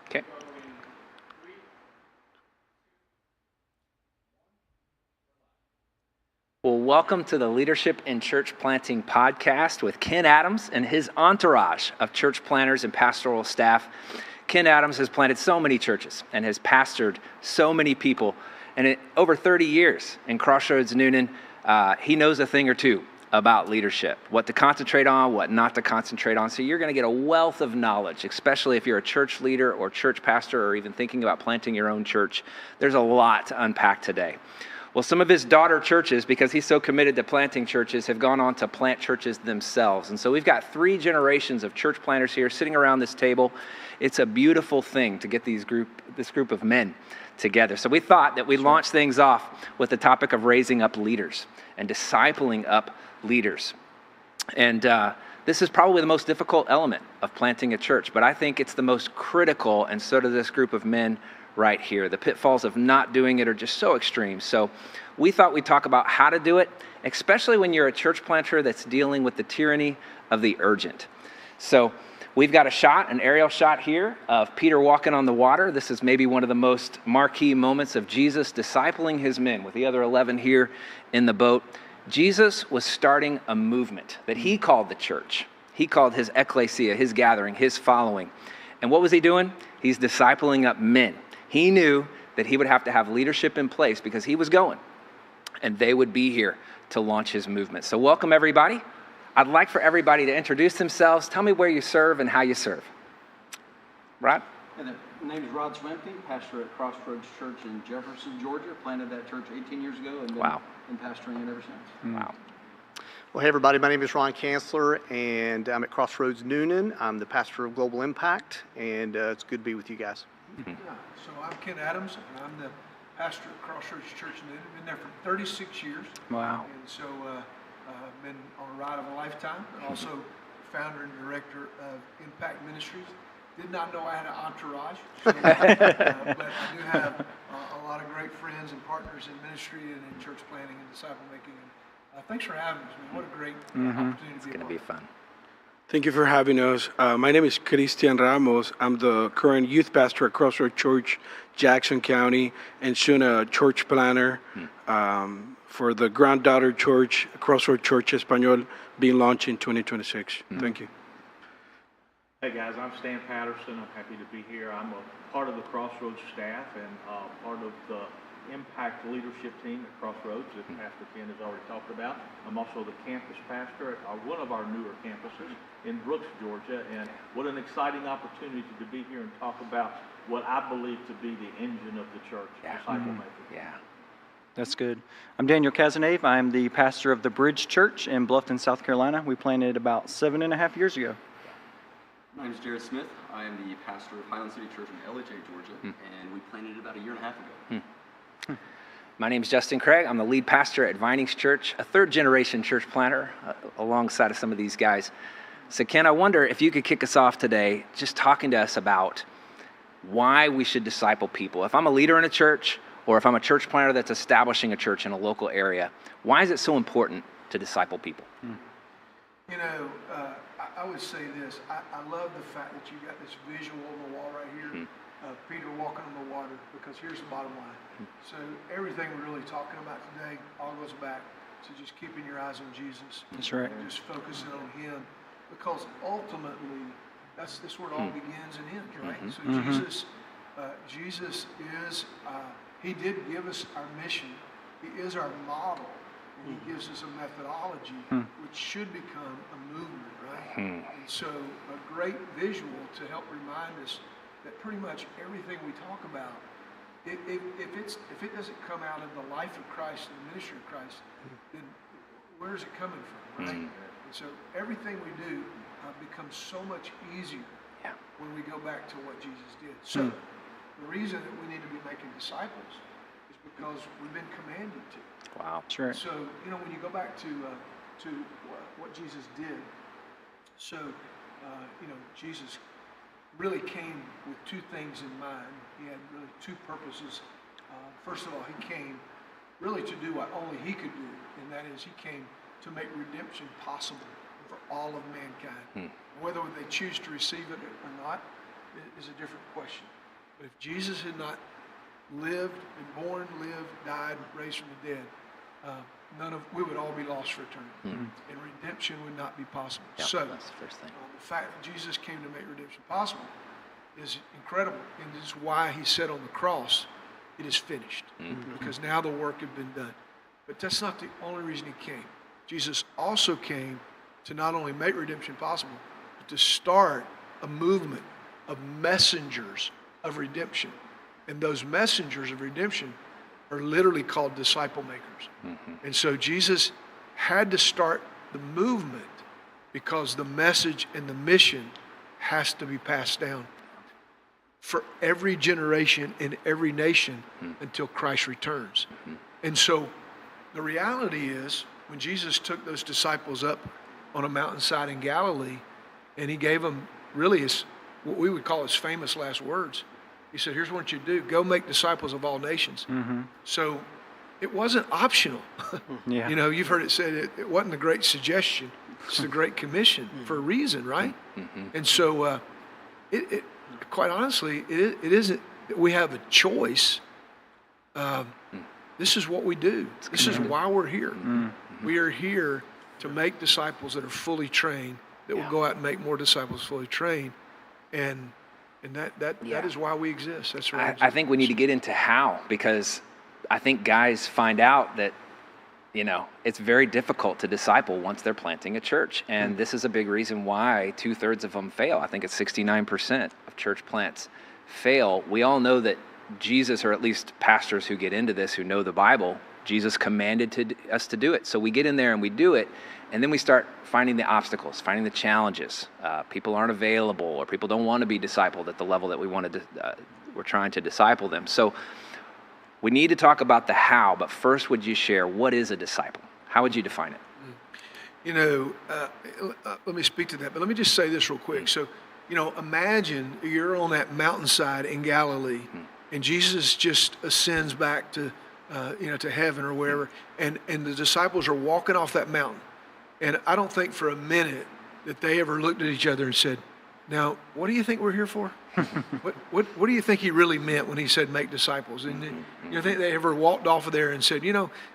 Okay. Well, welcome to the Leadership in Church Planting podcast with Ken Adams and his entourage of church planters and pastoral staff. Ken Adams has planted so many churches and has pastored so many people. And over 30 years in Crossroads Noonan, he knows a thing or two about leadership, what to concentrate on, what not to concentrate on. So you're going to get a wealth of knowledge, especially if you're a church leader or church pastor or even thinking about planting your own church. There's a lot to unpack today. Well, some of his daughter churches, because he's so committed to planting churches, have gone on to plant churches themselves. And so we've got 3 generations of church planters here sitting around this table. It's a beautiful thing to get this group of men together. So we thought that we'd launch things off with the topic of raising up leaders and discipling up leaders. And this is probably the most difficult element of planting a church, but I think it's the most critical, and so does this group of men right here. The pitfalls of not doing it are just so extreme. So we thought we'd talk about how to do it, especially when you're a church planter that's dealing with the tyranny of the urgent. So we've got an aerial shot here of Peter walking on the water. This is maybe one of the most marquee moments of Jesus discipling his men with the other 11 here in the boat. Jesus was starting a movement that he called the church. He called his ecclesia, his gathering, his following. And what was he doing? He's discipling up men. He knew that he would have to have leadership in place because he was going, and they would be here to launch his movement. So welcome, everybody. I'd like for everybody to introduce themselves. Tell me where you serve and how you serve. Rod? My name is Rod Swempke, pastor at Crossroads Church in Jefferson, Georgia. Planted that church 18 years ago and been pastoring it ever since. Wow. Well, hey everybody, my name is Ron Kanzler, and I'm at Crossroads Noonan. I'm the pastor of Global Impact, and it's good to be with you guys. Yeah, so I'm Ken Adams, and I'm the pastor at Crossroads Church in Noonan. Been there for 36 years. Wow. And so I've been on a ride of a lifetime, and also founder and director of Impact Ministries. Did not know I had an entourage, so, but I do have a lot of great friends and partners in ministry and in church planting and disciple making. And thanks for having us, man. What a great opportunity It's to be going to be fun. Thank you for having us. My name is Cristian Ramos. I'm the current youth pastor at Crossroads Church, Jackson County, and soon a church planner for the granddaughter church, Crossroads Church Espanol, being launched in 2026. Thank you. Hey guys, I'm Stan Patterson. I'm happy to be here. I'm a part of the Crossroads staff and part of the Impact leadership team at Crossroads that Pastor Ken has already talked about. I'm also the campus pastor at one of our newer campuses in Brooks, Georgia, and what an exciting opportunity to be here and talk about what I believe to be the engine of the church, disciple making. Yeah. That's good. I'm Daniel Cazenave. I'm the pastor of the Bridge Church in Bluffton, South Carolina. We planted about 7.5 years ago. My name is Jared Smith. I am the pastor of Highland City Church in LJ, Georgia, and we planted it about 1.5 years ago. My name is Justin Craig. I'm the lead pastor at Vinings Church, a 3rd-generation church planter alongside of some of these guys. So Ken, I wonder if you could kick us off today just talking to us about why we should disciple people. If I'm a leader in a church, or if I'm a church planter that's establishing a church in a local area, why is it so important to disciple people? You know, I would say this. I love the fact that you got this visual on the wall right here of Peter walking on the water, because here's the bottom line. So everything we're really talking about today all goes back to just keeping your eyes on Jesus. That's right. And just focusing on him, because ultimately that's where it all begins and ends, right? So Jesus is, he did give us our mission. He is our model. And he gives us a methodology which should become a movement, right? And so a great visual to help remind us that pretty much everything we talk about, if it doesn't come out of the life of Christ and the ministry of Christ, then where is it coming from, right? And so everything we do becomes so much easier when we go back to what Jesus did. So the reason that we need to be making disciples is because we've been commanded to. Wow. That's right. So, you know, when you go back to what Jesus did, so, you know, Jesus really came with 2 things in mind. He had really 2 purposes. First of all, he came really to do what only he could do, and that is he came to make redemption possible for all of mankind. Whether they choose to receive it or not, is a different question. But if Jesus had not lived, been born, lived, died, raised from the dead, we would all be lost for eternity. And redemption would not be possible. Yep, So that's the first thing. the fact that Jesus came to make redemption possible is incredible. And this is why he said on the cross, it is finished. Because now the work had been done. But that's not the only reason he came. Jesus also came to not only make redemption possible, but to start a movement of messengers of redemption. And those messengers of redemption are literally called disciple makers. And so Jesus had to start the movement because the message and the mission has to be passed down for every generation in every nation until Christ returns. And so the reality is, when Jesus took those disciples up on a mountainside in Galilee, and he gave them really what we would call his famous last words. He said, here's what you do. Go make disciples of all nations. So it wasn't optional. Yeah. You know, you've heard it said it wasn't a great suggestion. It's the Great Commission for a reason, right? And so it quite honestly, it isn't that we have a choice. This is what we do. This is why we're here. We are here to make disciples that are fully trained, that will go out and make more disciples fully trained. And that is why we exist. That's right. I think we need to get into how, because I think guys find out that, you know, it's very difficult to disciple once they're planting a church. And this is a big reason why 2/3 of them fail. I think it's 69% of church plants fail. We all know that Jesus, or at least pastors who get into this, who know the Bible, Jesus commanded us to do it. So we get in there and we do it, and then we start finding the obstacles, finding the challenges. People aren't available, or people don't want to be discipled at the level that we're trying to disciple them. So we need to talk about the how, but first, would you share what is a disciple? How would you define it? You know, let me speak to that, but let me just say this real quick. So, you know, imagine you're on that mountainside in Galilee, and Jesus just ascends back to, to heaven or wherever, and the disciples are walking off that mountain. And I don't think for a minute that they ever looked at each other and said, now, what do you think we're here for? What do you think he really meant when he said make disciples? And you think they ever walked off of there and said,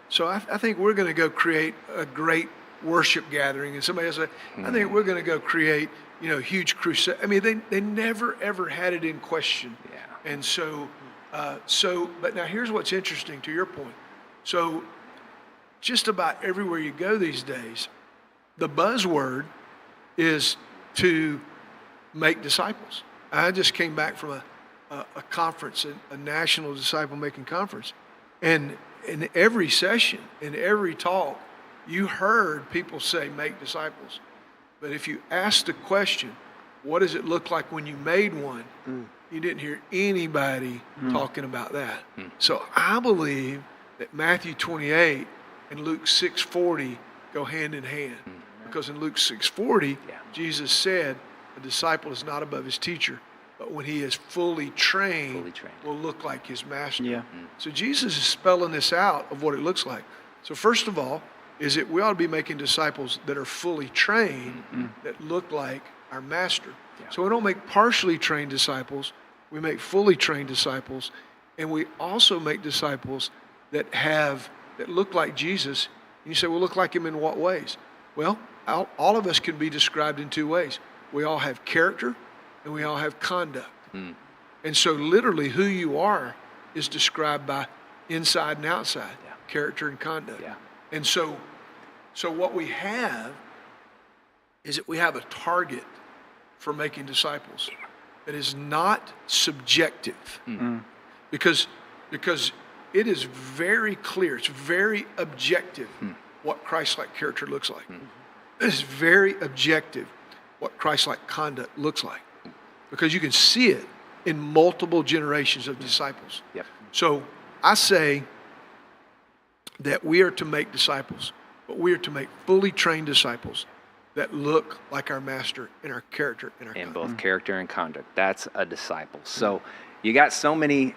so I think we're going to go create a great worship gathering. And somebody else said, I think we're going to go create, huge crusade. I mean, they never, ever had it in question. Yeah. And so, but now here's what's interesting to your point. So just about everywhere you go these days, the buzzword is to make disciples. I just came back from a conference, a national disciple-making conference. And in every session, in every talk, you heard people say, make disciples. But if you asked the question, what does it look like when you made one? You didn't hear anybody talking about that. So I believe that Matthew 28 and Luke 6:40 go hand in hand. Because in Luke 6:40, Jesus said, a disciple is not above his teacher, but when he is fully trained, will look like his master. Yeah. So Jesus is spelling this out of what it looks like. So first of all, is that we ought to be making disciples that are fully trained, that look like our master. Yeah. So we don't make partially trained disciples, we make fully trained disciples, and we also make disciples that look like Jesus. And you say, well, look like him in what ways? Well, all of us can be described in two ways. We all have character and we all have conduct. And so literally who you are is described by inside and outside, character and conduct. Yeah. And so what we have is that we have a target for making disciples that is not subjective. Because it is very clear, it's very objective what Christ-like character looks like. It is very objective what Christ-like conduct looks like. Because you can see it in multiple generations of disciples. Yep. So I say that we are to make disciples, but we are to make fully trained disciples that look like our master in our character and our conduct. In both character and conduct. That's a disciple. So you got so many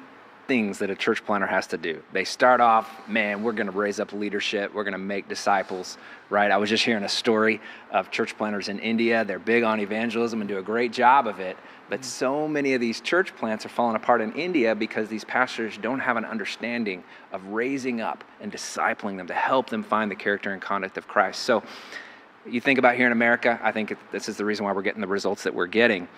things that a church planter has to do. They start off, man, we're going to raise up leadership. We're going to make disciples, right? I was just hearing a story of church planters in India. They're big on evangelism and do a great job of it. But so many of these church plants are falling apart in India because these pastors don't have an understanding of raising up and discipling them to help them find the character and conduct of Christ. So you think about here in America, I think this is the reason why we're getting the results that we're getting.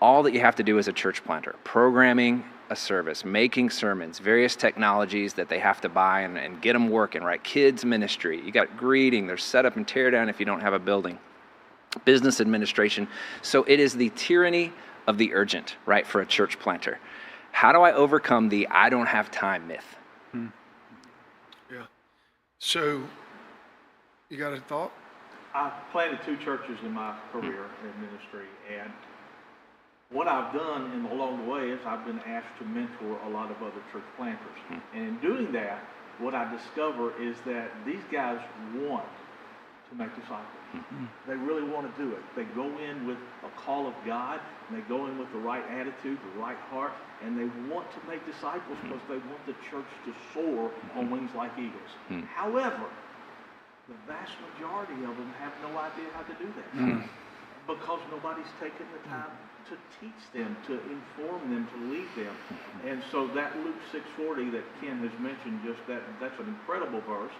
All that you have to do as a church planter, programming a service, making sermons, various technologies that they have to buy and get them working, right? Kids ministry, you got greeting, there's setup and tear down if you don't have a building, business administration. So it is the tyranny of the urgent, right, for a church planter. How do I overcome the I don't have time myth? Yeah. So, you got a thought? I planted 2 churches in my career in ministry, and what I've done along the way is I've been asked to mentor a lot of other church planters. And in doing that, what I discover is that these guys want to make disciples. They really want to do it. They go in with a call of God, and they go in with the right attitude, the right heart, and they want to make disciples because they want the church to soar on wings like eagles. However, the vast majority of them have no idea how to do that because nobody's taken the time to teach them, to inform them, to lead them. And so that Luke 6:40 that Ken has mentioned, that's an incredible verse.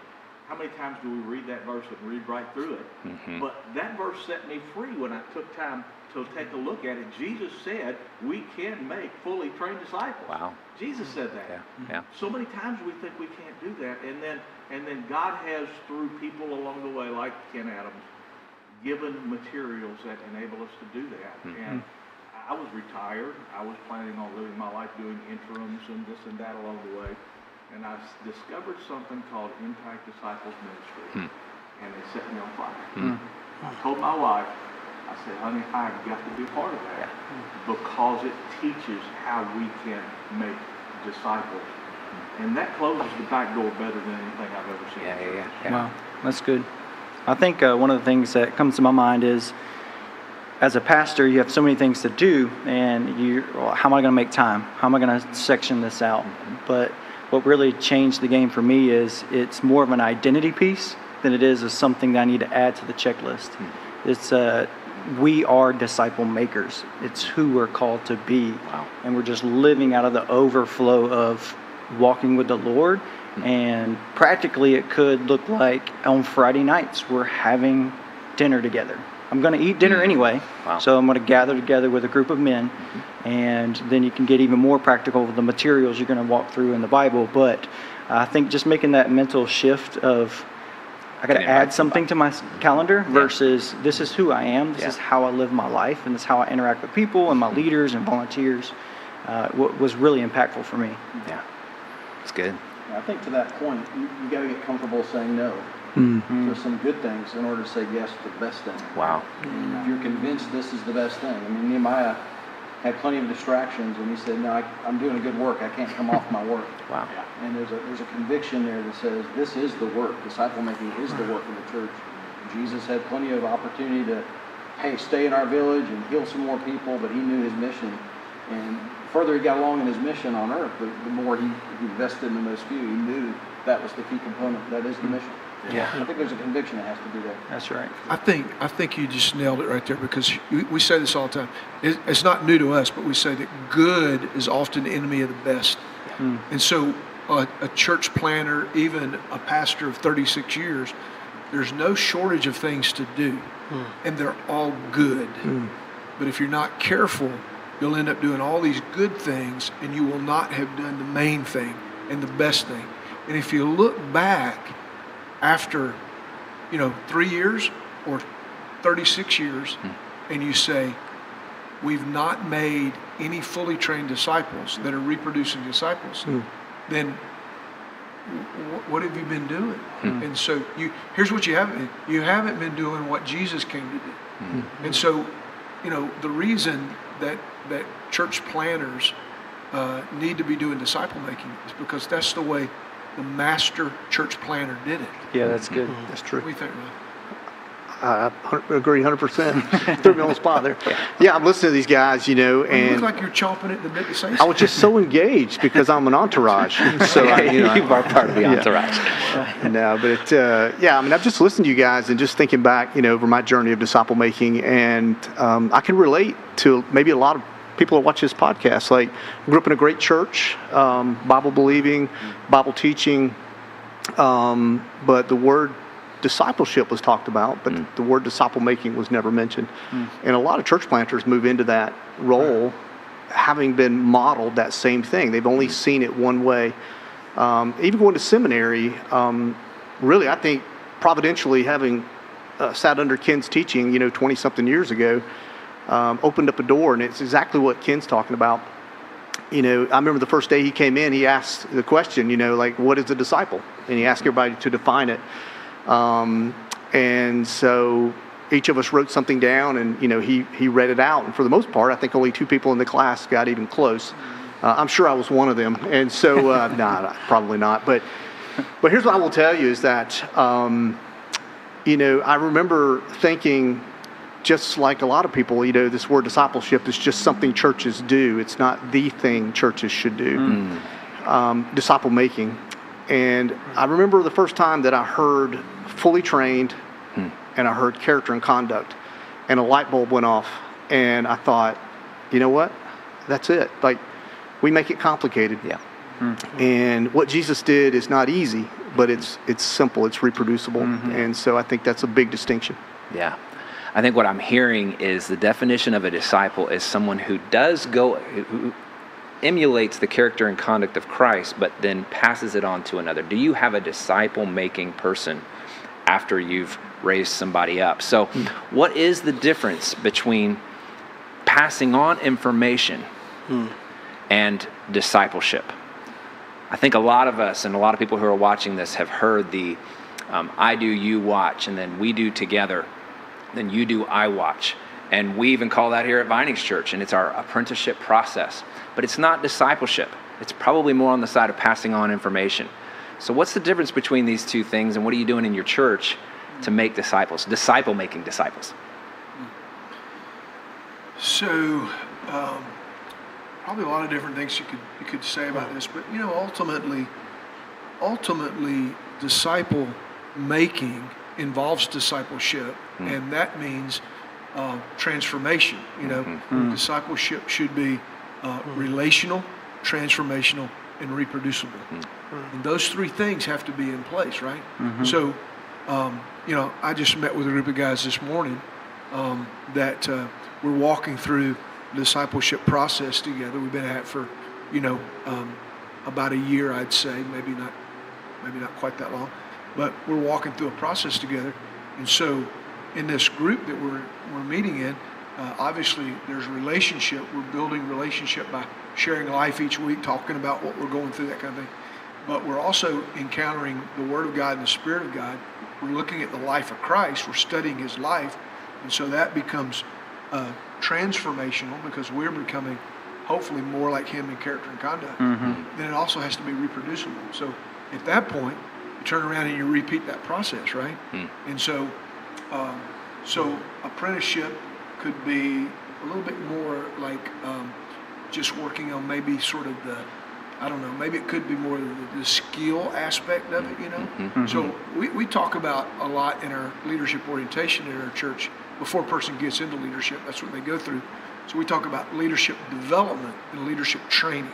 How many times do we read that verse and read right through it? But that verse set me free when I took time to take a look at it. Jesus said we can make fully trained disciples. Wow. Jesus said that. Yeah. So many times we think we can't do that, and then God has, through people along the way, like Ken Adams, given materials that enable us to do that. And I was retired. I was planning on living my life doing interims and this and that along the way. And I discovered something called Impact Disciples Ministry. And it set me on fire. I told my wife, I said, honey, I've got to be part of that because it teaches how we can make disciples. And that closes the back door better than anything I've ever seen. Yeah. Wow, that's good. I think one of the things that comes to my mind is, as a pastor, you have so many things to do, and how am I going to make time? How am I going to section this out? But what really changed the game for me is it's more of an identity piece than it is something that I need to add to the checklist. It's we are disciple makers. It's who we're called to be. Wow. And we're just living out of the overflow of walking with the Lord. And practically it could look like on Friday nights we're having dinner together. I'm going to eat dinner anyway, so I'm going to gather together with a group of men, and then you can get even more practical with the materials you're going to walk through in the Bible. But I think just making that mental shift of I got to add something to my calendar versus this is who I am, this is how I live my life, and this is how I interact with people and my leaders and volunteers was really impactful for me. Yeah, it's good. I think to that point, you got to get comfortable saying no to some good things in order to say yes to the best thing. Wow. If you're convinced this is the best thing. I mean, Nehemiah had plenty of distractions, and he said, no, I'm doing a good work. I can't come off my work. Wow. And there's a conviction there that says this is the work. Disciple making is the work of the church. Jesus had plenty of opportunity to, hey, stay in our village and heal some more people, but he knew his mission. And the further he got along in his mission on earth, the more he invested in those few. He knew that was the key component. That is the mission. Yeah. I think there's a conviction that has to be there. That's right. I think you just nailed it right there, because we say this all the time. It's not new to us, but we say that good is often the enemy of the best. And so a church planter, even a pastor of 36 years, there's no shortage of things to do, and they're all good. But if you're not careful, you'll end up doing all these good things, and you will not have done the main thing and the best thing. And if you look back after, 3 years or 36 years, and you say, we've not made any fully trained disciples that are reproducing disciples, then what have you been doing? And so here's what you haven't been doing what Jesus came to do. And so, the reason that church planners need to be doing disciple making is because that's the way the master church planner did it. Yeah, that's good. That's true. What do you think, Ron? I agree 100%. Threw me on the spot there. Yeah, I'm listening to these guys, You look and like you're chomping at the bit to say I something. was just so engaged because I'm an entourage. So You are part of the entourage. No, but yeah, I mean, I've just listened to you guys and just thinking back, over my journey of disciple making, and I can relate to maybe a lot of people that watch this podcast. Like, I grew up in a great church, Bible believing, Bible teaching, but the word discipleship was talked about, but the word disciple making was never mentioned. And a lot of church planters move into that role having been modeled that same thing. They've only seen it one way. Even going to seminary, really, I think providentially having sat under Ken's teaching, 20-something years ago, opened up a door, and it's exactly what Ken's talking about. I remember the first day he came in, he asked the question, like, what is a disciple? And he asked everybody to define it. And so each of us wrote something down, and, he read it out. And for the most part, I think only 2 people in the class got even close. I'm sure I was one of them. And so, nah, probably not. But here's what I will tell you is that, I remember thinking, just like a lot of people, this word discipleship is just something churches do. It's not the thing churches should do. Disciple making. And I remember the first time that I heard fully trained and I heard character and conduct, and a light bulb went off, and I thought, you know what? That's it. Like, we make it complicated. Yeah. And what Jesus did is not easy, but it's simple, it's reproducible. And so I think that's a big distinction. Yeah. I think what I'm hearing is the definition of a disciple is someone who who emulates the character and conduct of Christ, but then passes it on to another. Do you have a disciple-making person after you've raised somebody up? So what is the difference between passing on information and discipleship? I think a lot of us and a lot of people who are watching this have heard the I do, you watch, and then we do together, then you do, I watch. And we even call that here at Vinings Church, and it's our apprenticeship process. But it's not discipleship. It's probably more on the side of passing on information. So what's the difference between these two things, and what are you doing in your church to make disciples, disciple-making disciples? So, probably a lot of different things you could say about this, but ultimately, disciple making involves discipleship, and that means transformation. Discipleship should be relational, transformational, and reproducible. And those 3 things have to be in place, right? So, I just met with a group of guys this morning that we're walking through the discipleship process together. We've been at it for, about a year, I'd say, maybe not quite that long, but we're walking through a process together. And so, in this group that we're meeting in, obviously there's relationship. We're building relationship by sharing life each week, talking about what we're going through, that kind of thing. But we're also encountering the Word of God and the Spirit of God. We're looking at the life of Christ. We're studying His life. And so that becomes transformational because we're becoming hopefully more like Him in character and conduct. Then it also has to be reproducible. So at that point, you turn around and you repeat that process, right? And so apprenticeship could be a little bit more like just working on maybe sort of maybe it could be more the skill aspect of it, So we talk about a lot in our leadership orientation in our church. Before a person gets into leadership, that's what they go through. So we talk about leadership development and leadership training.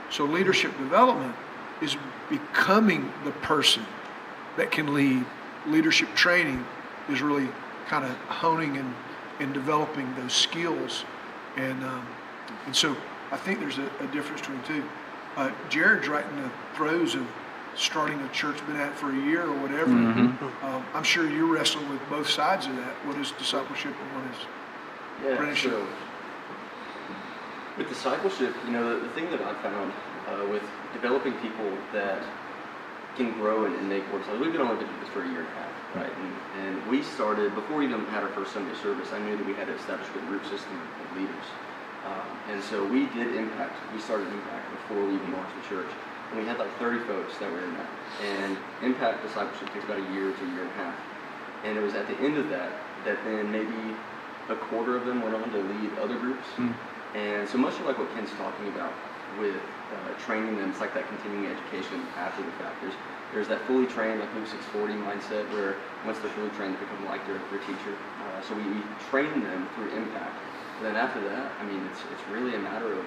So leadership development is becoming the person that can lead. Leadership training is really kind of honing and developing those skills. And so I think there's a difference between the two. Jared's right in the throes of starting a church, been at it for a year or whatever. I'm sure you're wrestling with both sides of that. What is discipleship and what is apprenticeship? So with discipleship, the thing that I've found with developing people that can grow and make work. So we've been only doing this for a year and a half, right? And we started, before we even had our first Sunday service, I knew that we had to establish a group system of leaders. And so we did Impact. We started Impact before we even launched the church. And we had like 30 folks that were in that. And Impact discipleship takes about a year to a year and a half. And it was at the end of that then maybe a quarter of them went on to lead other groups. And so much like what Ken's talking about with training them, it's like that continuing education after the fact. There's that fully trained, like Luke 6:40 mindset, where once they're fully trained, they become like their teacher. So we train them through impact. And then after that, I mean, it's really a matter of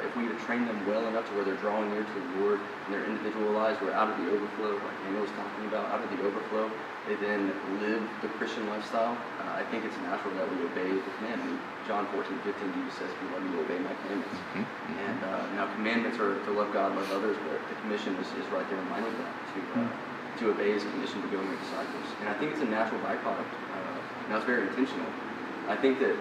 if we to train them well enough to where they're drawing near to the Lord and they're individualized, we're out of the overflow, like Daniel was talking about, out of the overflow, they then live the Christian lifestyle. I think it's natural that we obey the command. I mean, John 14:15, Jesus says, if you love me, obey my commandments. And now commandments are to love God, love others, but the commission is right there reminding that to obey his commission to go and make disciples. And I think it's a natural byproduct. Now it's very intentional. I think that,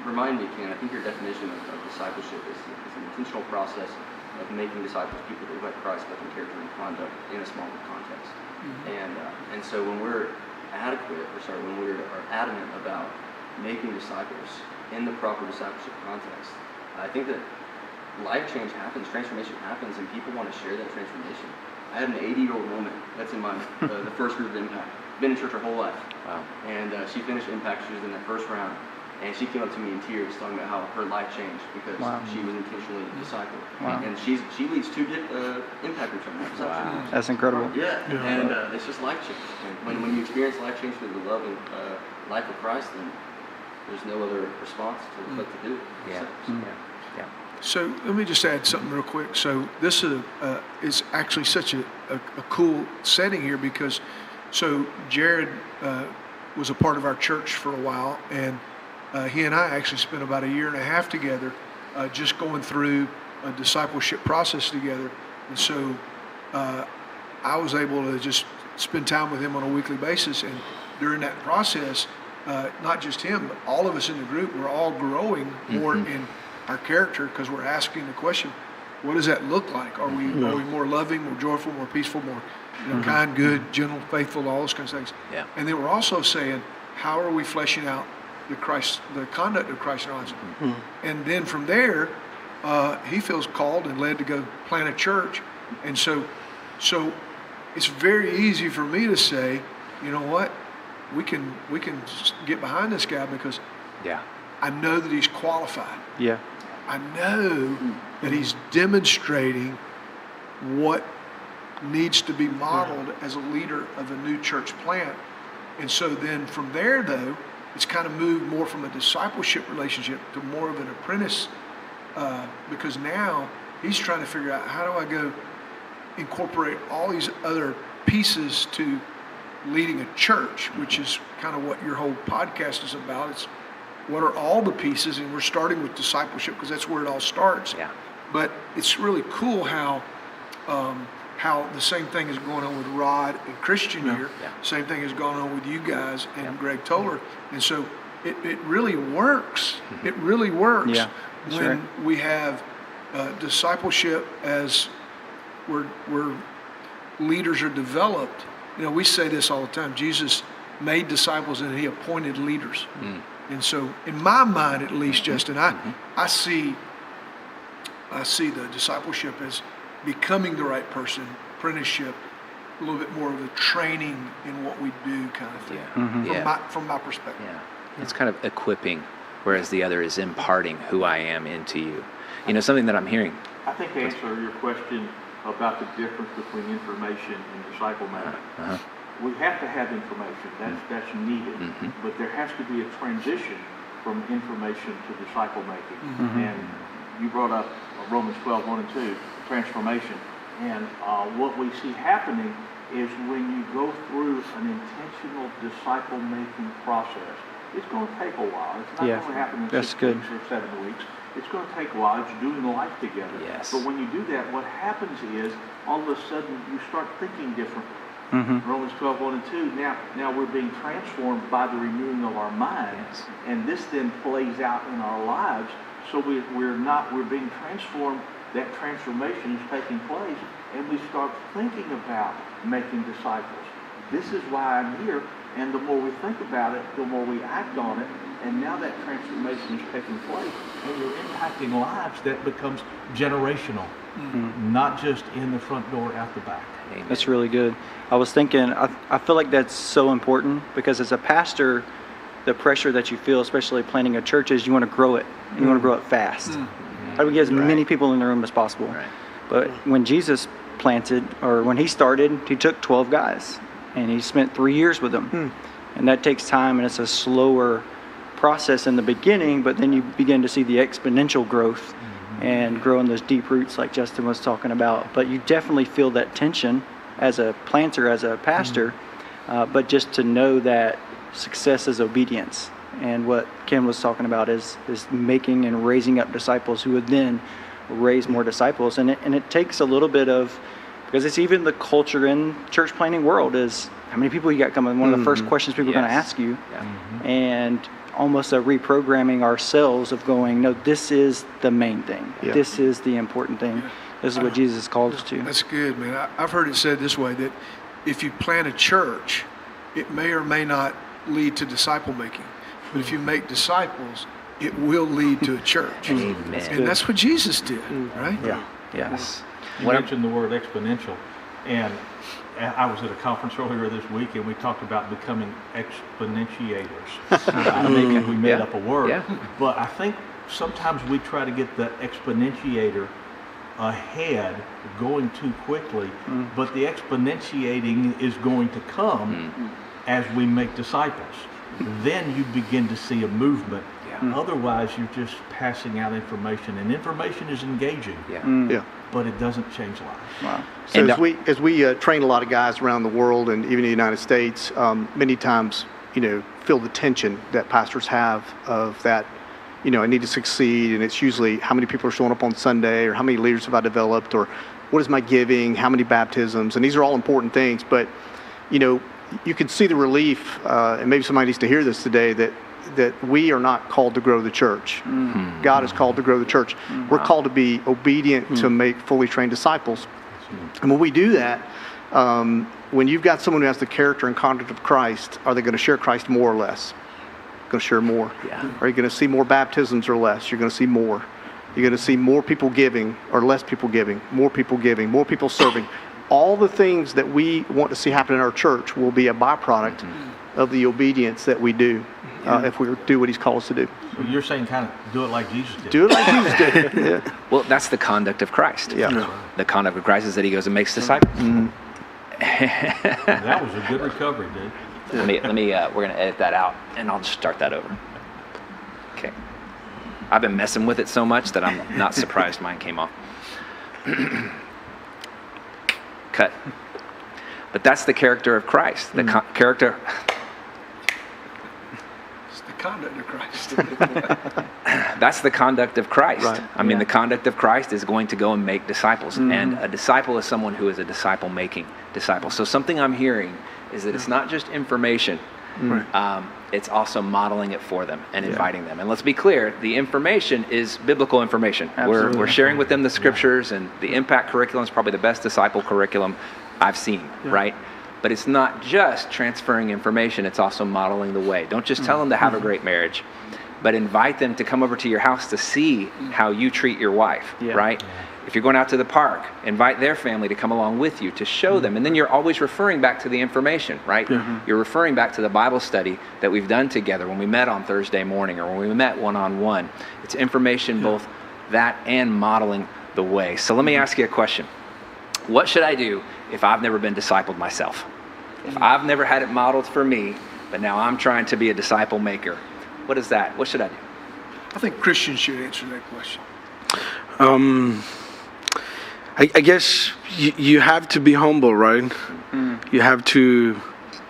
remind me, Ken, I think your definition of discipleship is an intentional process of making disciples, people that look like Christ, but in character and conduct in a smaller context. And so when we're when we are adamant about making disciples in the proper discipleship context, I think that life change happens, transformation happens, and people want to share that transformation. I had an 80-year-old woman that's in my the first group of Impact. Been in church her whole life. Wow. And she finished Impact. She was in that first round. And she came up to me in tears talking about how her life changed because she was intentionally discipled. Wow. And she leads 2 Impact groups right now. Wow. That's incredible. Yeah. And it's just life change. And when you experience life change through the love and life of Christ, then there's no other response to what to do. Yeah. Yeah. So let me just add something real quick. So this is actually such a cool setting here because so Jared was a part of our church for a while, and he and I actually spent about a year and a half together just going through a discipleship process together. And so I was able to just spend time with him on a weekly basis. And during that process, not just him, but all of us in the group, we're all growing more in our character because we're asking the question, what does that look like? Are we more loving, more joyful, more peaceful, more kind, good, gentle, faithful, all those kinds of things? Yeah. And then we're also saying, how are we fleshing out the conduct of Christ in our lives? And then from there, he feels called and led to go plant a church. And so it's very easy for me to say, you know what, we can get behind this guy because I know that he's qualified. Yeah. I know that he's demonstrating what needs to be modeled as a leader of a new church plant. And so then from there, though, it's kind of moved more from a discipleship relationship to more of an apprentice because now he's trying to figure out how do I go incorporate all these other pieces to leading a church, which is kind of what your whole podcast is about. It's what are all the pieces, and we're starting with discipleship because that's where it all starts. Yeah. But it's really cool how the same thing is going on with Rod and Christian here. Yeah. Same thing is going on with you guys and Greg Toller. And so it really works. It really works when we have discipleship as where leaders are developed. You know, we say this all the time. Jesus made disciples and he appointed leaders. And so in my mind, at least, Justin, I see the discipleship as becoming the right person, apprenticeship, a little bit more of a training in what we do kind of thing, from my perspective. Yeah. It's kind of equipping, whereas the other is imparting who I am into you. You know, something that I'm hearing. I think to answer your question about the difference between information and disciple making, we have to have information. That's needed, but there has to be a transition from information to disciple making. And you brought up Romans 12:1 and 2, transformation. And what we see happening is when you go through an intentional disciple making process, it's going to take a while. It's not going to happen in 6 weeks or 7 weeks. It's going to take a while. It's doing life together. Yes. But when you do that, what happens is all of a sudden you start thinking differently. Romans 12:1 and 2, now we're being transformed by the renewing of our minds, and this then plays out in our lives. So we're being transformed. That transformation is taking place, and we start thinking about making disciples. This is why I'm here, and the more we think about it, the more we act on it, And now that transformation is taking place, and you're impacting lives that becomes generational, not just in the front door, out the back. Amen. That's really good. I was thinking, I feel like that's so important because as a pastor, the pressure that you feel, especially planting a church, is you want to grow it, and you want to grow it fast. I would get as many people in the room as possible. Right. But when Jesus planted, or when he started, he took 12 guys, and he spent 3 years with them. And that takes time, and it's a slower process in the beginning, but then you begin to see the exponential growth and growing those deep roots like Justin was talking about. But you definitely feel that tension as a planter, as a pastor, but just to know that success is obedience. And what Ken was talking about is making and raising up disciples who would then raise more disciples. And it takes a little bit of, because it's even the culture in church planting world is, how many people you got coming? One of the first questions people are going to ask you. And almost a reprogramming ourselves of going, no, this is the main thing. This is the important thing. This is what Jesus called us to. That's good, man. I've heard it said this way, that if you plant a church, it may or may not lead to disciple making. But if you make disciples, it will lead to a church. Amen. And that's what Jesus did, right? Yes. You mentioned the word exponential, and I was at a conference earlier this week, and we talked about becoming exponentiators. Maybe we made up a word, but I think sometimes we try to get the exponentiator ahead, going too quickly, but the exponentiating is going to come as we make disciples. Then you begin to see a movement. Otherwise, you're just passing out information, and information is engaging. But it doesn't change lives. Wow. So as we train a lot of guys around the world and even in the United States, many times, feel the tension that pastors have of that, I need to succeed, and it's usually how many people are showing up on Sunday, or how many leaders have I developed, or what is my giving, how many baptisms, and these are all important things, but, you can see the relief, and maybe somebody needs to hear this today, that we are not called to grow the church. God is called to grow the church. We're called to be obedient to make fully trained disciples. And when we do that, when you've got someone who has the character and conduct of Christ, are they going to share Christ more or less? Going to share more. Are you going to see more baptisms or less? You're going to see more. You're going to see more people giving or less people giving, more people serving. All the things that we want to see happen in our church will be a byproduct of the obedience that we do if we do what he's called us to do. Well, you're saying kind of do it like Jesus did. Do it like Jesus did. Well, that's the conduct of Christ. Yeah. The conduct of Christ is that he goes and makes disciples. That was a good recovery, dude. Let me. We're going to edit that out, and I'll just start that over. Okay. I've been messing with it so much that I'm not surprised mine came off. Cut. But that's the character of Christ. The character. It's the conduct of Christ. That's the conduct of Christ. Right. I mean, the conduct of Christ is going to go and make disciples. And a disciple is someone who is a disciple-making disciple. So something I'm hearing is that it's not just information. It's also modeling it for them and inviting them. And let's be clear, the information is biblical information. We're sharing with them the scriptures, and the impact curriculum is probably the best disciple curriculum I've seen, right? But it's not just transferring information, it's also modeling the way. Don't just tell them to have a great marriage, but invite them to come over to your house to see how you treat your wife, right? If you're going out to the park, invite their family to come along with you to show them. And then you're always referring back to the information, right? You're referring back to the Bible study that we've done together when we met on Thursday morning or when we met one-on-one. It's information, both that and modeling the way. So let me ask you a question. What should I do if I've never been discipled myself? If I've never had it modeled for me, but now I'm trying to be a disciple maker, what is that? What should I do? I think Christians should answer that question. I guess you have to be humble, right? You have to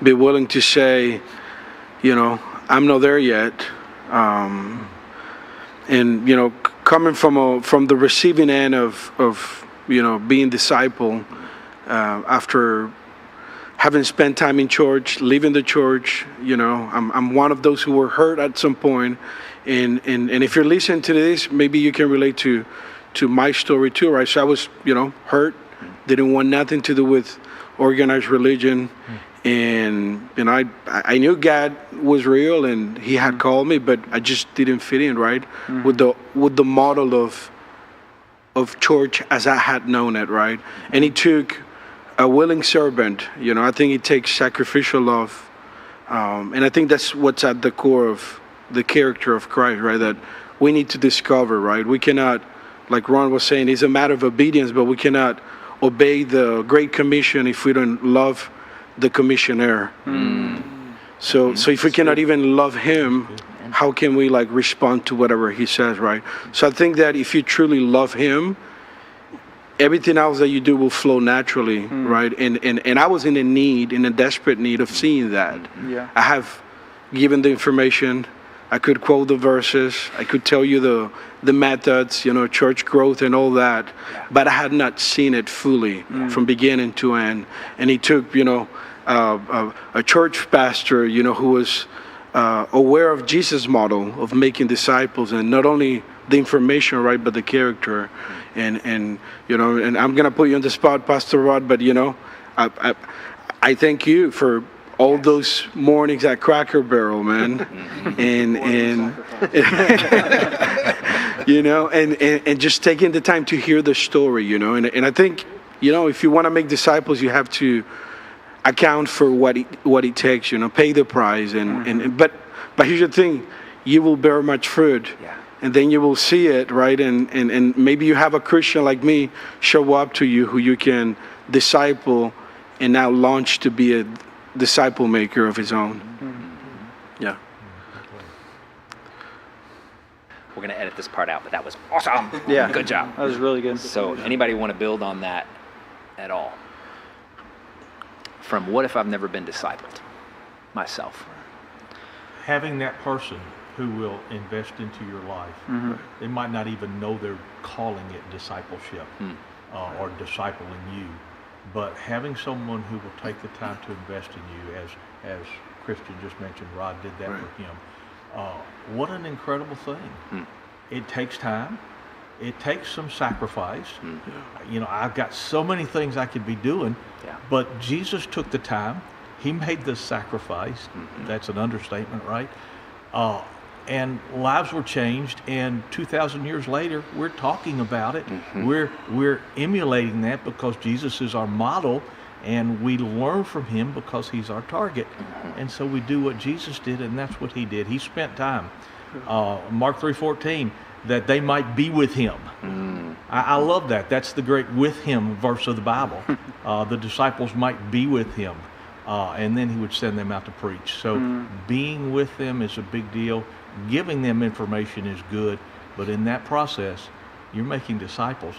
be willing to say, I'm not there yet. And, coming from the receiving end of being disciple, after having spent time in church, leaving the church, I'm one of those who were hurt at some point. And if you're listening to this, maybe you can relate to my story too, right? So I was, hurt, didn't want nothing to do with organized religion, And I knew God was real and He had called me, but I just didn't fit in, right, with the model of church as I had known it, right. And He took a willing servant. I think it takes sacrificial love, and I think that's what's at the core of the character of Christ, right. That we need to discover, right. We cannot, like Ron was saying, it's a matter of obedience, but we cannot obey the Great Commission if we don't love the commissioner. So if we cannot even love Him, how can we respond to whatever He says, right? So I think that if you truly love Him, everything else that you do will flow naturally, right? And I was in a desperate need of seeing that. Yeah. I have given the information. I could quote the verses. I could tell you the methods, church growth and all that. But I had not seen it fully from beginning to end. And He took, a church pastor, who was aware of Jesus' model of making disciples, and not only the information, right, but the character. And I'm gonna put you on the spot, Pastor Rod, but I thank you for all those mornings at Cracker Barrel, man, and and just taking the time to hear the story, and I think if you want to make disciples, you have to account for what it takes, pay the price, but here's the thing, you will bear much fruit. Yeah. And then you will see it, right? And maybe you have a Christian like me show up to you who you can disciple and now launch to be a disciple maker of his own. Yeah. We're going to edit this part out, but that was awesome. Yeah. Good job. That was really good. So anybody want to build on that at all? From what if I've never been discipled myself? Having that person who will invest into your life. They might not even know they're calling it discipleship or discipling you, but having someone who will take the time to invest in you, as Christian just mentioned, Rod did that for him. What an incredible thing. It takes time. It takes some sacrifice. I've got so many things I could be doing, but Jesus took the time. He made the sacrifice. That's an understatement, right? And lives were changed, and 2,000 years later, we're talking about it. We're emulating that because Jesus is our model, and we learn from Him because He's our target. And so we do what Jesus did, and that's what He did. He spent time. Mark 3:14, that they might be with Him. I love that. That's the great "with Him" verse of the Bible. The disciples might be with Him, and then He would send them out to preach. So being with them is a big deal. Giving them information is good, but in that process, you're making disciples.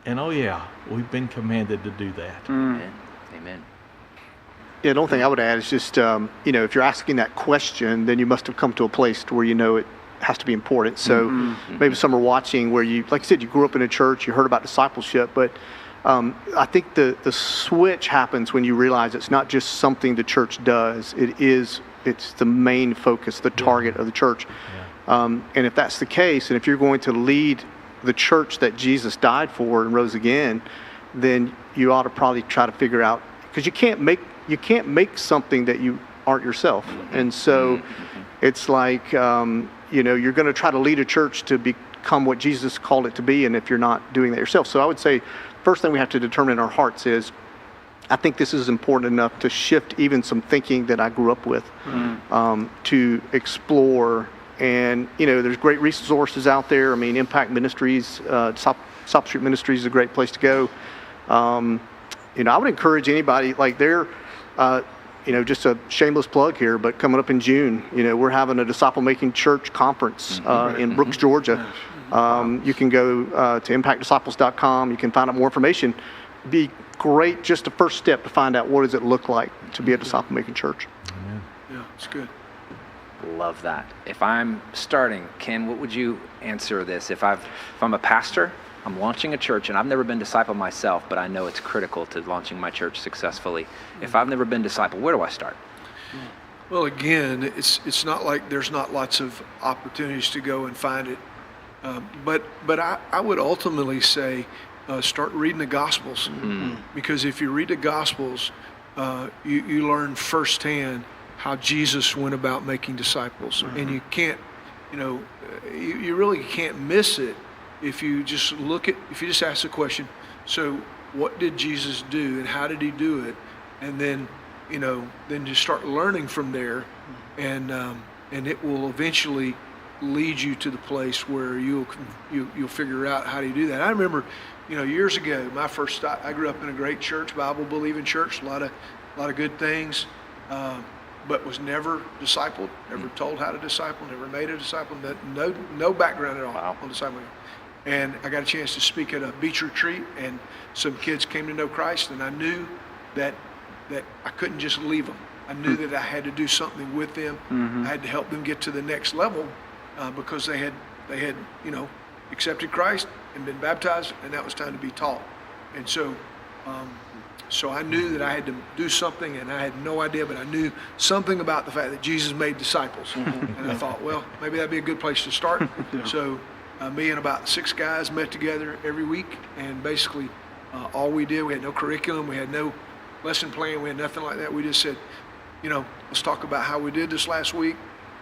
And we've been commanded to do that. Amen. Yeah, the only thing I would add is just, if you're asking that question, then you must have come to a place to where it has to be important. So maybe some are watching where you, like I said, you grew up in a church, you heard about discipleship, but I think the switch happens when you realize it's not just something the church does. It's the main focus, the target of the church. And if that's the case, and if you're going to lead the church that Jesus died for and rose again, then you ought to probably try to figure out, because you can't make something that you aren't yourself. And so it's like you're going to try to lead a church to become what Jesus called it to be, and if you're not doing that yourself. So I would say first thing we have to determine in our hearts is, I think this is important enough to shift even some thinking that I grew up with, to explore. And, there's great resources out there. I mean, Impact Ministries, Discipleship Ministries is a great place to go. I would encourage anybody, just a shameless plug here, but coming up in June, we're having a disciple-making church conference in Brooks, Georgia. You can go to impactdisciples.com. You can find out more information. Be great, just a first step to find out what does it look like to be a disciple-making church. Amen. Yeah, it's good. Love that. If I'm starting, Ken, what would you answer this? If I'm a pastor, I'm launching a church, and I've never been discipled myself, but I know it's critical to launching my church successfully. If I've never been discipled, where do I start? Well, again, it's not like there's not lots of opportunities to go and find it, but I would ultimately say start reading the Gospels, because if you read the Gospels, you learn firsthand how Jesus went about making disciples. And you can't, you really can't miss it if you just if you just ask the question, so what did Jesus do and how did he do it? And then, then you start learning from there, and it will eventually lead you to the place where you'll figure out how do you do that. I remember, years ago, I grew up in a great church, Bible believing church, a lot of good things, but was never discipled, never told how to disciple, never made a disciple, no background at all on discipling. And I got a chance to speak at a beach retreat, and some kids came to know Christ, and I knew that I couldn't just leave them. I knew that I had to do something with them. I had to help them get to the next level, because they had accepted Christ and been baptized, and that was time to be taught. And so I knew that I had to do something, and I had no idea, but I knew something about the fact that Jesus made disciples. And I thought, well, maybe that'd be a good place to start. So me and about 6 guys met together every week, and basically all we did, we had no curriculum, we had no lesson plan, we had nothing like that. We just said, let's talk about how we did this last week,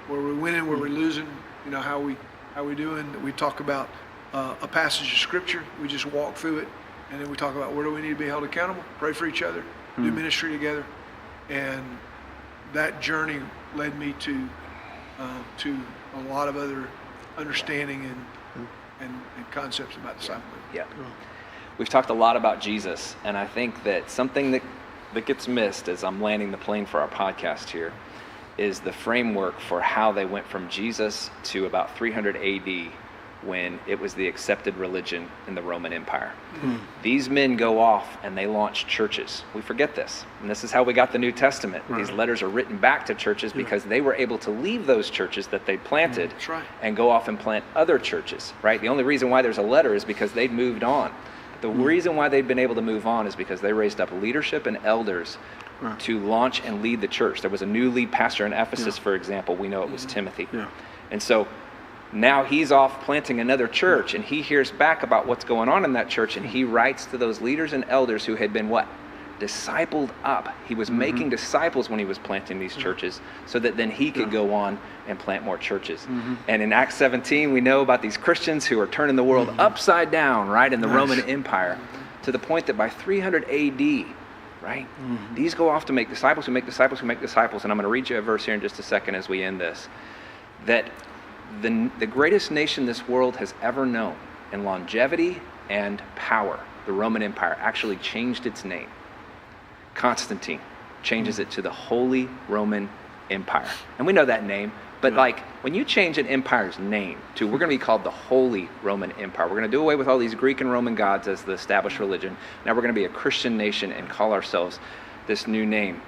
where we winning, where we losing, how we doing. We talk about a passage of scripture, we just walk through it, and then we talk about where do we need to be held accountable, pray for each other, do ministry together. And that journey led me to a lot of other understanding and concepts about discipleship. Yeah. We've talked a lot about Jesus, and I think that something that gets missed as I'm landing the plane for our podcast here is the framework for how they went from Jesus to about 300 AD, when it was the accepted religion in the Roman Empire. These men go off and they launch churches. We forget this. And this is how we got the New Testament. These letters are written back to churches because they were able to leave those churches that they planted and go off and plant other churches, right? The only reason why there's a letter is because they'd moved on. The reason why they'd been able to move on is because they raised up leadership and elders to launch and lead the church. There was a new lead pastor in Ephesus, for example. We know it was Timothy. And so now he's off planting another church, and he hears back about what's going on in that church, and he writes to those leaders and elders who had been what? Discipled up. He was making disciples when he was planting these churches, so that then he could go on and plant more churches. And in Acts 17, we know about these Christians who are turning the world upside down, right, in the Roman Empire, to the point that by 300 AD, right, these go off to make disciples who make disciples who make disciples. And I'm going to read you a verse here in just a second as we end this, that the greatest nation this world has ever known in longevity and power, the Roman Empire, actually changed its name. Constantine changes it to the Holy Roman Empire. And we know that name, but like when you change an empire's name to, we're going to be called the Holy Roman Empire. We're going to do away with all these Greek and Roman gods as the established religion. Now we're going to be a Christian nation and call ourselves this new name.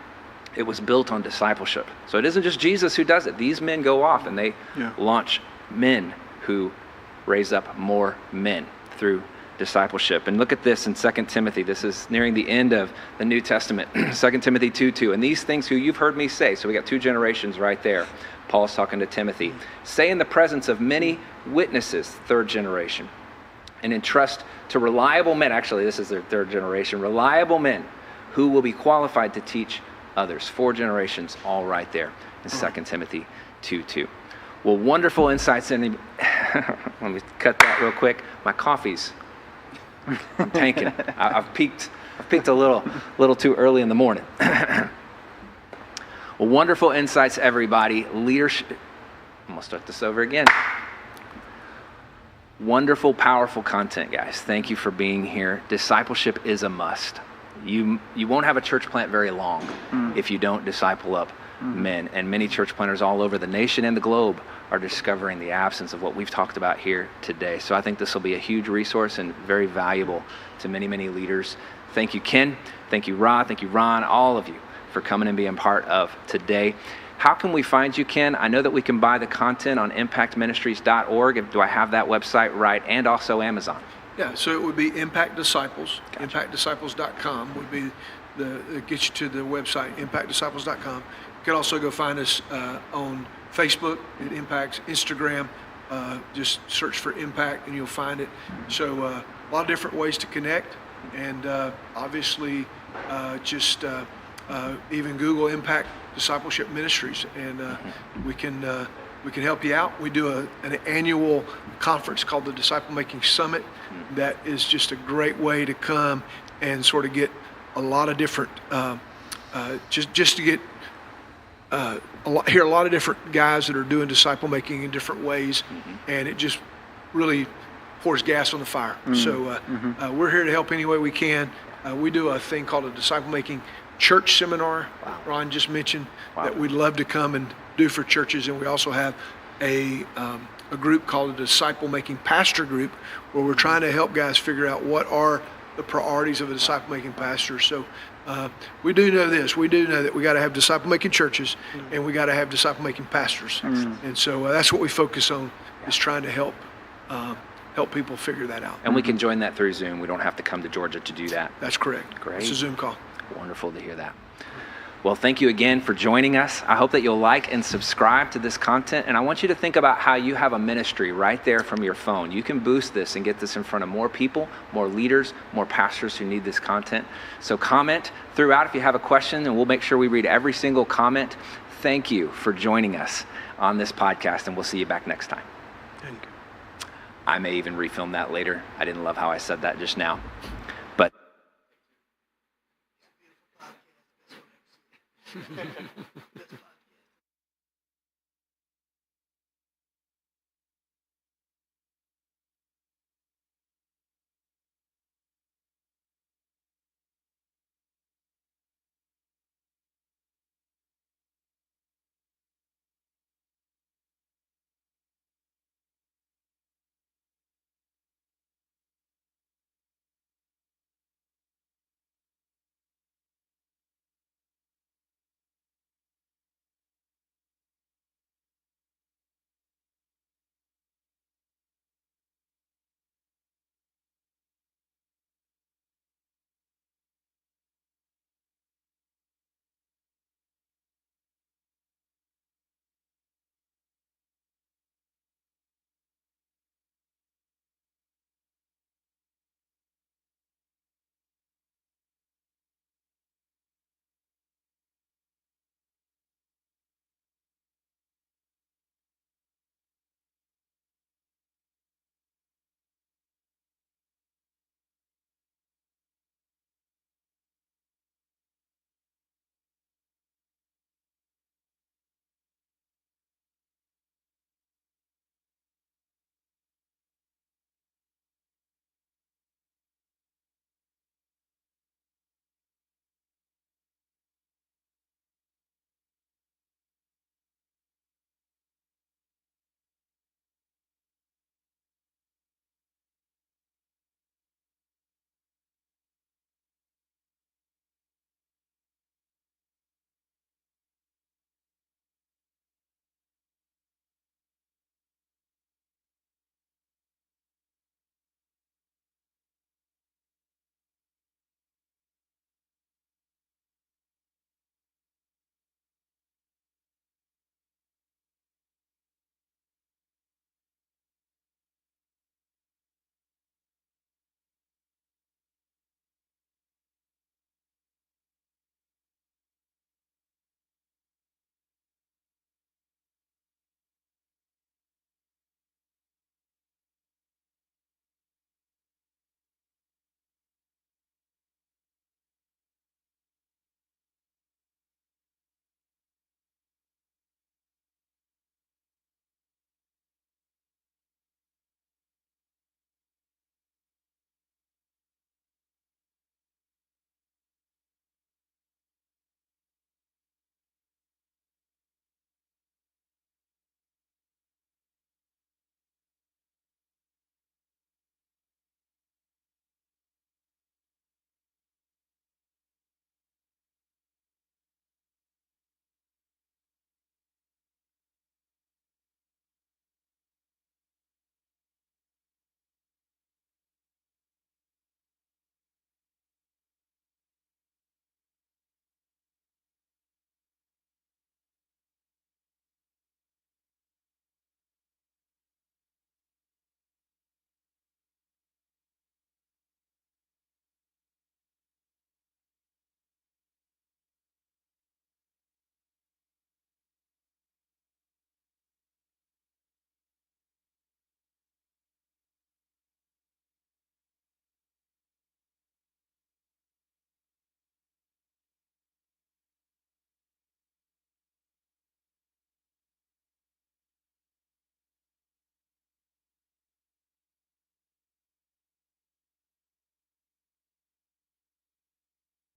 It was built on discipleship. So it isn't just Jesus who does it. These men go off and they launch men who raise up more men through discipleship. And look at this in 2 Timothy. This is nearing the end of the New Testament. 2 Timothy 2:2. And these things who you've heard me say. So we got 2 generations right there. Paul's talking to Timothy. Say in the presence of many witnesses, 3rd generation. And entrust to reliable men. Actually, this is their 3rd generation. Reliable men who will be qualified to teach others. 4 generations all right there in 2 Timothy 2:2. Well, wonderful insights. Let me cut that real quick. My coffee's, I'm tanking. I've peaked a little too early in the morning. Well, wonderful insights, everybody. Leadership. I'm going to start this over again. Wonderful, powerful content, guys. Thank you for being here. Discipleship is a must. You won't have a church plant very long if you don't disciple up men. And many church planters all over the nation and the globe are discovering the absence of what we've talked about here today. So I think this will be a huge resource and very valuable to many, many leaders. Thank you, Ken. Thank you, Rod. Thank you, Ron. All of you for coming and being part of today. How can we find you, Ken? I know that we can buy the content on impactministries.org. Do I have that website right? And also Amazon. Yeah, so it would be Impact Disciples. Gotcha. ImpactDisciples.com would be get you to the website, ImpactDisciples.com. You can also go find us on Facebook at Impact, Instagram. Just search for Impact and you'll find it. So a lot of different ways to connect. And obviously just even Google Impact Discipleship Ministries, and we can help you out. We do an annual conference called the Disciple Making Summit. That is just a great way to come and sort of get a lot of different, just to get hear a lot of different guys that are doing disciple making in different ways, and it just really pours gas on the fire. So we're here to help any way we can. We do a thing called a disciple making church seminar. Ron just mentioned that we'd love to come and do for churches, and we also have a group called a disciple making pastor group, where we're trying to help guys figure out what are the priorities of a disciple making pastor. So we do know this. We do know that we got to have disciple making churches, and we got to have disciple making pastors. And so that's what we focus on, is trying to help people figure that out. And we can join that through Zoom. We don't have to come to Georgia to do that. That's correct. Great. It's a Zoom call. Wonderful to hear that. Well, thank you again for joining us. I hope that you'll like and subscribe to this content. And I want you to think about how you have a ministry right there from your phone. You can boost this and get this in front of more people, more leaders, more pastors who need this content. So comment throughout if you have a question, and we'll make sure we read every single comment. Thank you for joining us on this podcast, and we'll see you back next time. Thank you. I may even refilm that later. I didn't love how I said that just now. But